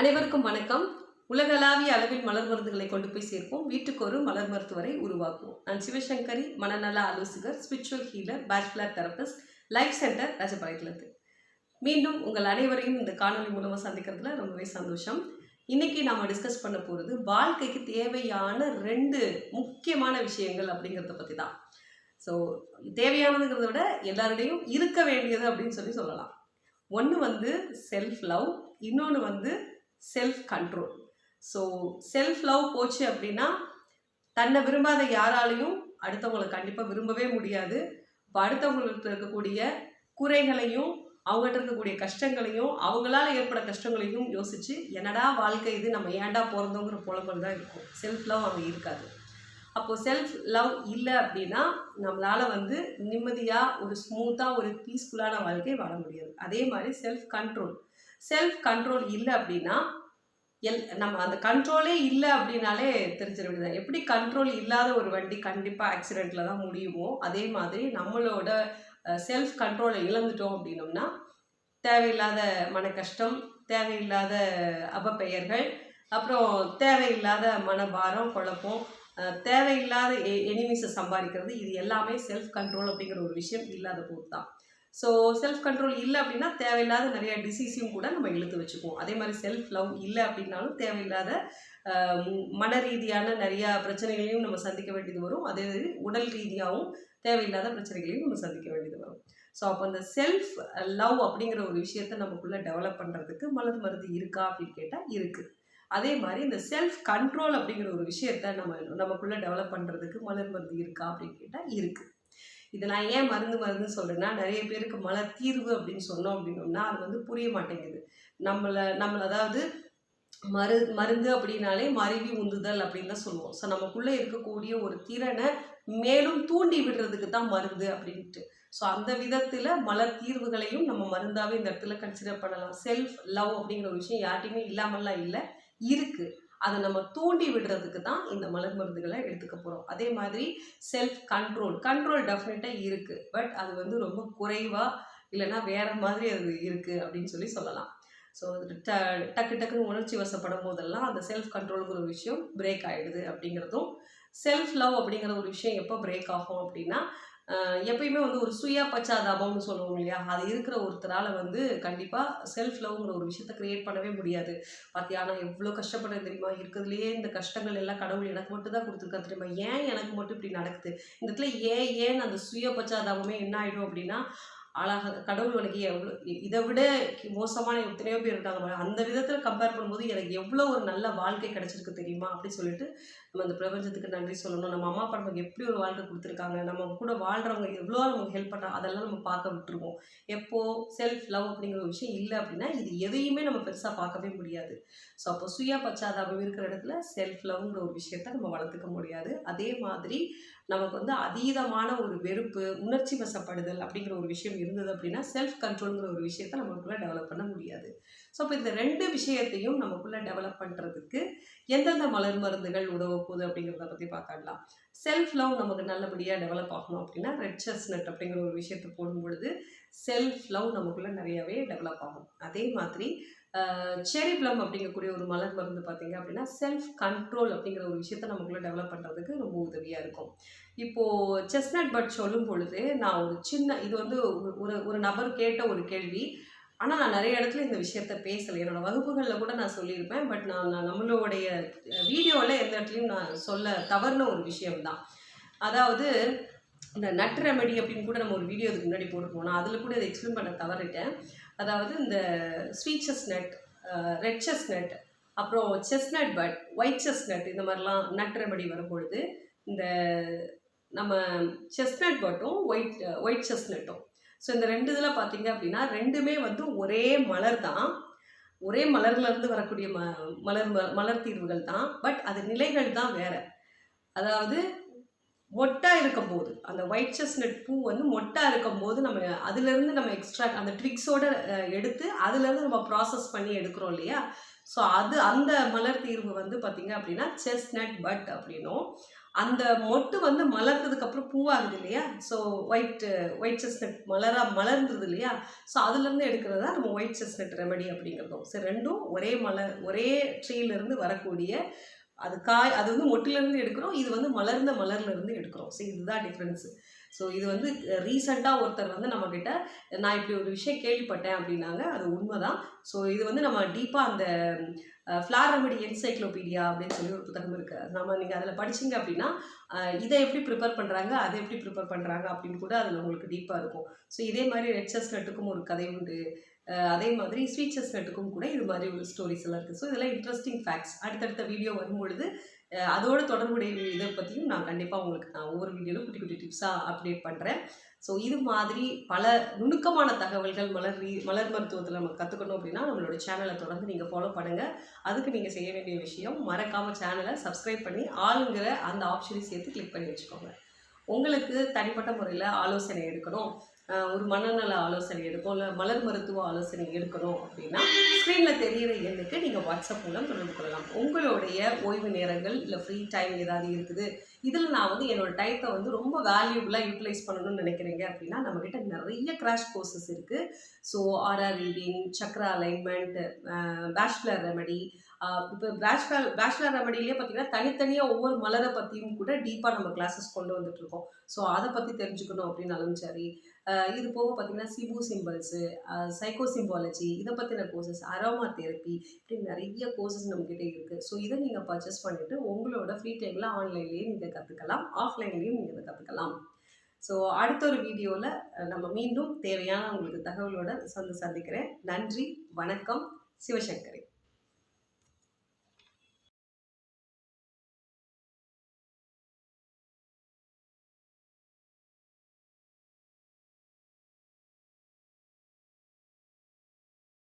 அனைவருக்கும் வணக்கம். உலகளாவிய அளவில் மலர் மருந்துகளை கொண்டு போய் சேர்ப்போம். வீட்டுக்கு ஒரு மலர் மருத்துவரை உருவாக்குவோம். நான் சிவசங்கரி, மனநல ஆலோசகர், ஸ்பிரிச்சுவல் ஹீலர், பாக் ஃப்ளவர் தெரபிஸ்ட், லைஃப் சென்டர் ராஜபாளையத்திலிருந்து. மீண்டும் உங்கள் அனைவரையும் இந்த காணொலி மூலமாக சந்திக்கிறதுல ரொம்பவே சந்தோஷம். இன்னைக்கு நாம டிஸ்கஸ் பண்ண போகிறது வாழ்க்கைக்கு தேவையான 2 முக்கியமான விஷயங்கள் அப்படிங்கிறத பற்றி தான். ஸோ தேவையானதுங்கிறத விட எல்லாருடையும் இருக்க வேண்டியது அப்படின்னு சொல்லலாம். ஒன்று வந்து செல்ஃப் லவ், இன்னொன்று வந்து self control. So self love போச்சு அப்படின்னா தன்னை விரும்பாத யாராலையும் அடுத்தவங்களை கண்டிப்பாக விரும்பவே முடியாது. இப்போ அடுத்தவங்களுக்கு இருக்கக்கூடிய குறைகளையும் அவங்ககிட்ட இருக்கக்கூடிய கஷ்டங்களையும் அவங்களால ஏற்பட கஷ்டங்களையும் யோசித்து என்னடா வாழ்க்கை இது, நம்ம ஏன்டா பிறந்தோங்கிற புலம்பல் தான் இருக்கும். செல்ஃப் லவ் அங்கே இருக்காது. அப்போது செல்ஃப் லவ் இல்லை அப்படின்னா நம்மளால் நிம்மதியாக ஒரு ஸ்மூத்தாக ஒரு பீஸ்ஃபுல்லான வாழ்க்கை வாழ முடியாது. அதே மாதிரி செல்ஃப் கண்ட்ரோல் இல்லை அப்படின்னா நம்ம அந்த கண்ட்ரோலே இல்லை அப்படின்னாலே தெரிஞ்சிட வேண்டியது. எப்படி கண்ட்ரோல் இல்லாத ஒரு வண்டி கண்டிப்பாக ஆக்சிடெண்ட்டில் தான் முடியுமோ, அதே மாதிரி நம்மளோட செல்ஃப் கண்ட்ரோலை இழந்துட்டோம் அப்படின்னோம்னா தேவையில்லாத மன கஷ்டம், தேவையில்லாத அவப்பெயர்கள், அப்புறம் தேவையில்லாத மனபாரம், குழப்பம், தேவையில்லாத எனிமீஸை சம்பாதிக்கிறது, இது எல்லாமே செல்ஃப் கண்ட்ரோல் அப்படிங்கிற ஒரு விஷயம் இல்லாத போது தான். ஸோ செல்ஃப் கண்ட்ரோல் இல்லை அப்படின்னா தேவையில்லாத நிறைய டிசீஸையும் கூட நம்ம இழுத்து வச்சுக்குவோம். அதே மாதிரி செல்ஃப் லவ் இல்லை அப்படின்னாலும் தேவையில்லாத மன ரீதியான நிறையா பிரச்சனைகளையும் நம்ம சந்திக்க வேண்டியது வரும். அதே உடல் ரீதியாகவும் தேவையில்லாத பிரச்சனைகளையும் நம்ம சந்திக்க வேண்டியது வரும். ஸோ அப்போ அந்த செல்ஃப் லவ் அப்படிங்கிற ஒரு விஷயத்தை நமக்குள்ளே டெவலப் பண்ணுறதுக்கு மலர் மருந்து இருக்கா அப்படின்னு கேட்டால் இருக்குது. அதே மாதிரி இந்த செல்ஃப் கண்ட்ரோல் அப்படிங்கிற ஒரு விஷயத்த நமக்குள்ளே டெவலப் பண்ணுறதுக்கு மலர் மருந்து இருக்கா அப்படின்னு கேட்டால் இருக்குது. இதை நான் ஏன் மருந்து சொல்கிறேன்னா, நிறைய பேருக்கு மலர் தீர்வு அப்படின்னு சொன்னோம் அப்படின்னோம்னா அது புரிய மாட்டேங்குது. நம்மளை அதாவது மருந்து அப்படின்னாலே மருவி உந்துதல் அப்படின்னு தான் சொல்லுவோம். ஸோ நமக்குள்ளே இருக்கக்கூடிய ஒரு திறனை மேலும் தூண்டி விடுறதுக்கு தான் மருந்து அப்படின்ட்டு. ஸோ அந்த விதத்தில் மலர் தீர்வுகளையும் நம்ம மருந்தாவே இந்த இடத்துல கன்சிடர் பண்ணலாம். செல்ஃப் லவ் அப்படிங்கிற ஒரு விஷயம் யார்ட்டையுமே இல்லாமல்லாம் இல்லை, இருக்குது. அதை நம்ம தூண்டி விடுறதுக்கு தான் இந்த மலர் மருந்துகளை எடுத்துக்க போகிறோம். அதே மாதிரி செல்ஃப் கண்ட்ரோல் டெஃபினட்டாக இருக்குது. பட் அது ரொம்ப குறைவாக இல்லைன்னா வேறு மாதிரி அது இருக்குது அப்படின்னு சொல்லலாம். ஸோ டக்குன்னு உணர்ச்சி வசப்படும் போதெல்லாம் அந்த செல்ஃப் கண்ட்ரோலுங்கிற ஒரு விஷயம் பிரேக் ஆகிடுது அப்படிங்கிறதும், செல்ஃப் லவ் அப்படிங்கிற ஒரு விஷயம் எப்போ பிரேக் ஆகும் அப்படின்னா எப்பயுமே ஒரு சுய பச்சாதாபம்னு சொல்லுவோம் இல்லையா, அது இருக்கிற ஒருத்தரால் கண்டிப்பாக செல்ஃப் லவ்ங்கிற ஒரு விஷயத்தை க்ரியேட் பண்ணவே முடியாது. பார்த்தியா நான் எவ்வளோ கஷ்டப்படுறது தெரியுமா, இருக்கிறதுலையே இந்த கஷ்டங்கள் எல்லாம் கடவுள் எனக்கு மட்டும் தான் கொடுத்துருக்கா தெரியுமா, ஏன் எனக்கு மட்டும் இப்படி நடக்குது, இந்த இடத்துல ஏன் அந்த சுய பச்சாதாபமே என்ன ஆகிடும் அப்படின்னா, அழகாக கடவுள் உனக்கு எவ்வளோ இதை விட மோசமான எத்தனையோ பேர் இருக்காங்க, அந்த விதத்தில் கம்பேர் பண்ணும்போது எனக்கு எவ்வளோ ஒரு நல்ல வாழ்க்கை கிடைச்சிருக்கு தெரியுமா அப்படி சொல்லிட்டு நம்ம அந்த பிரபஞ்சத்துக்கு நன்றி சொல்லணும். நம்ம அம்மா அப்பா நமக்கு எப்படி ஒரு வாழ்க்கை கொடுத்துருக்காங்க, நம்ம கூட வாழ்கிறவங்க எவ்வளோ நமக்கு ஹெல்ப் பண்ணுறாங்க, அதெல்லாம் நம்ம பார்க்க விட்டுருவோம். எப்போது செல்ஃப் லவ் அப்படிங்கிற ஒரு விஷயம் இல்லை அப்படின்னா இது எதையுமே நம்ம பெருசாக பார்க்கவே முடியாது. ஸோ அப்போ சுய பச்சாதாபம் இருக்கிற இடத்துல செல்ஃப் லவ்ங்கிற ஒரு விஷயத்த நம்ம வளர்த்துக்க முடியாது. அதே மாதிரி நமக்கு அதீதமான ஒரு வெறுப்பு, உணர்ச்சி வசப்படுதல் அப்படிங்கிற ஒரு விஷயம் இருந்தது அப்படின்னா செல்ஃப் கண்ட்ரோலுங்கிற ஒரு விஷயத்த நமக்குள்ளே டெவலப் பண்ண முடியாது. ஸோ இப்போ இந்த 2 விஷயத்தையும் நமக்குள்ளே டெவலப் பண்ணுறதுக்கு எந்தெந்த மலர் மருந்துகள் உதவ போகுது அப்படிங்கிறத பற்றி பார்க்கலாம். செல்ஃப் லவ் நமக்கு நல்லபடியாக டெவலப் ஆகணும் அப்படின்னா ரெட் செஸ்னட் அப்படிங்கிற ஒரு விஷயத்தை போடும் பொழுது செல்ஃப் லவ் நமக்குள்ளே நிறையவே டெவலப் ஆகும். அதே மாதிரி செரி ப்ளம் அப்படிங்கக்கூடிய ஒரு மலர் மருந்து பார்த்தீங்க அப்படின்னா செல்ஃப் கண்ட்ரோல் அப்படிங்கிற ஒரு விஷயத்த நமக்குள்ளே டெவலப் பண்ணுறதுக்கு ரொம்ப உதவியாக இருக்கும். இப்போது செஸ்னட் பட் சொல்லும் பொழுது நான் ஒரு சின்ன இது ஒரு நபர் கேட்ட ஒரு கேள்வி. ஆனால் நான் நிறைய இடத்துல இந்த விஷயத்த பேசலை, என்னோடய வகுப்புகளில் கூட நான் சொல்லியிருப்பேன். பட் நான் நம்மளுடைய வீடியோவில் எந்த இடத்துலையும் நான் சொல்ல தவறுன ஒரு விஷயம்தான். அதாவது இந்த நட் ரெமெடி அப்படின்னு கூட நம்ம ஒரு வீடியோ இதுக்கு முன்னாடி போட்டுருப்போம். நான் அதில் கூட இதை எக்ஸ்பிளைன் பண்ண தவறிட்டேன். அதாவது இந்த ஸ்வீட் செஸ்னட், ரெட் செஸ்னட், அப்புறம் செஸ்னட் பட், ஒயிட் செஸ்னட், இந்த மாதிரிலாம் நட் ரெமெடி வரும்பொழுது இந்த நம்ம செஸ்னட் பட்டும் ஒயிட் செஸ்னட்டும், ஸோ இந்த 2 இதில் பார்த்தீங்க அப்படின்னா 2மே ஒரே மலர் தான், ஒரே மலர்லேருந்து வரக்கூடிய மலர் தீர்வுகள் தான். பட் அது நிலைகள் தான் வேறு. அதாவது மொட்டாக இருக்கும்போது அந்த ஒயிட் செஸ்னட் பூ மொட்டாக இருக்கும்போது நம்ம அதுலேருந்து நம்ம எக்ஸ்ட்ராக்ட் அந்த ட்ரிக்ஸோடு எடுத்து அதுலேருந்து நம்ம ப்ராசஸ் பண்ணி எடுக்கிறோம் இல்லையா. ஸோ அந்த மலர் தீர்வு பார்த்திங்க அப்படின்னா செஸ்னட் பட் அப்படின்னும், அந்த மொட்டு வந்து மலர்ந்ததுக்கப்புறம் பூவாகுது இல்லையா? ஸோ ஒயிட் செஸ்னட் மலர்ந்தது இல்லையா? ஸோ அதுலேருந்து எடுக்கிறது தான் நம்ம ஒயிட் செஸ்னட் ரெமெடி அப்படிங்கிறதும். ஸோ 2ம் ஒரே ட்ரீலேருந்து வரக்கூடிய அது வந்து மொட்டுலேருந்து எடுக்கிறோம். இது வந்து மலர்ந்த மலர்லேருந்து எடுக்கிறோம். ஸோ இதுதான் டிஃப்ரென்ஸு. ஸோ இது வந்து ரீசெண்டாக ஒருத்தர் வந்து நம்மக்கிட்ட நான் இப்படி ஒரு விஷயம் கேள்விப்பட்டேன் அப்படின்னாங்க. அது உண்மைதான். ஸோ இது வந்து நம்ம டீப்பாக அந்த ஃப்ளார் ரெமெடி என்சைக்ளோபீடியா அப்படின்னு சொல்லி ஒரு புத்தகம் இருக்குது. நீங்கள் அதில் படிச்சிங்க அப்படின்னா இதை எப்படி ப்ரிப்பேர் பண்ணுறாங்க, அதை எப்படி ப்ரிப்பேர் பண்ணுறாங்க அப்படின்னு கூட அதில் உங்களுக்கு டீப்பாக இருக்கும். ஸோ இதே மாதிரி ரெட் செஸ்னட்டுக்கும் ஒரு கதை உண்டு. அதே மாதிரி ஸ்வீட் செஸ்னட்டுக்கும் கூட இது மாதிரி ஒரு ஸ்டோரிஸ் எல்லாம் இருக்குது. ஸோ இதெல்லாம் இன்ட்ரெஸ்டிங் ஃபேக்ட்ஸ். அடுத்தடுத்த வீடியோ வரும்பொழுது அதோட தொடர்புடைய இதை பற்றியும் நான் கண்டிப்பாக உங்களுக்கு ஒவ்வொரு வீடியோவில் குட்டி குட்டி டிப்ஸாக அப்டேட் பண்ணுறேன். ஸோ இது மாதிரி பல நுணுக்கமான தகவல்கள் மலர் மருத்துவத்தில் நம்ம கற்றுக்கணும் அப்படின்னா நம்மளோட சேனலை தொடர்ந்து நீங்கள் ஃபாலோ பண்ணுங்கள். அதுக்கு நீங்கள் செய்ய வேண்டிய விஷயம் மறக்காமல் சேனலை சப்ஸ்கிரைப் பண்ணி ஆளுங்கிற அந்த ஆப்ஷனையும் சேர்த்து கிளிக் பண்ணி வச்சுக்கோங்க. உங்களுக்கு தனிப்பட்ட முறையில் ஆலோசனை எடுக்கணும், ஒரு மனநல ஆலோசனை எடுக்கும், இல்லை மலர் மருத்துவ ஆலோசனை எடுக்கணும் அப்படின்னா ஸ்க்ரீனில் தெரிகிற எண்ணுக்கு நீங்கள் வாட்ஸ்அப் மூலம் தொடர்பு கொள்ளலாம். உங்களுடைய ஓய்வு நேரங்கள் இல்லை ஃப்ரீ டைம் ஏதாவது இருக்குது, இதில் நான் வந்து என்னோடய டைத்தை வந்து ரொம்ப வேல்யூபுளாக யூட்டிலைஸ் பண்ணணும்னு நினைக்கிறீங்க அப்படின்னா நம்மக்கிட்ட நிறைய கிராஷ் கோர்சஸ் இருக்குது. So aura reading, chakra alignment, Bach flower remedy, இப்போ பேச்சுலர் ரெமெடியிலே பார்த்தீங்கன்னா தனித்தனியாக ஒவ்வொரு மலரை பற்றியும் கூட டீப்பாக நம்ம கிளாஸஸ் கொண்டு வந்துட்டுருக்கோம். ஸோ அதை பற்றி தெரிஞ்சுக்கணும் அப்படின்னாலும் சரி, இது போக பார்த்தீங்கன்னா சிம்பல்ஸு, சைக்கோ சிம்பாலஜி, இதை பற்றின கோர்சஸ், அரோமா தெரப்பி, இப்படி நிறைய கோர்சஸ் நம்மக்கிட்ட இருக்குது. ஸோ இதை நீங்கள் பர்ச்சேஸ் பண்ணிவிட்டு உங்களோட ஃப்ரீ டைமில் ஆன்லைன்லேயே நீங்கள் கற்றுக்கலாம், ஆஃப்லைன்லேயும் நீங்கள் இதை கற்றுக்கலாம். ஸோ அடுத்த ஒரு வீடியோவில் நம்ம மீண்டும் தேவையான உங்களுக்கு தகவலோட சந்திக்கிறேன். நன்றி, வணக்கம். சிவசங்கரி.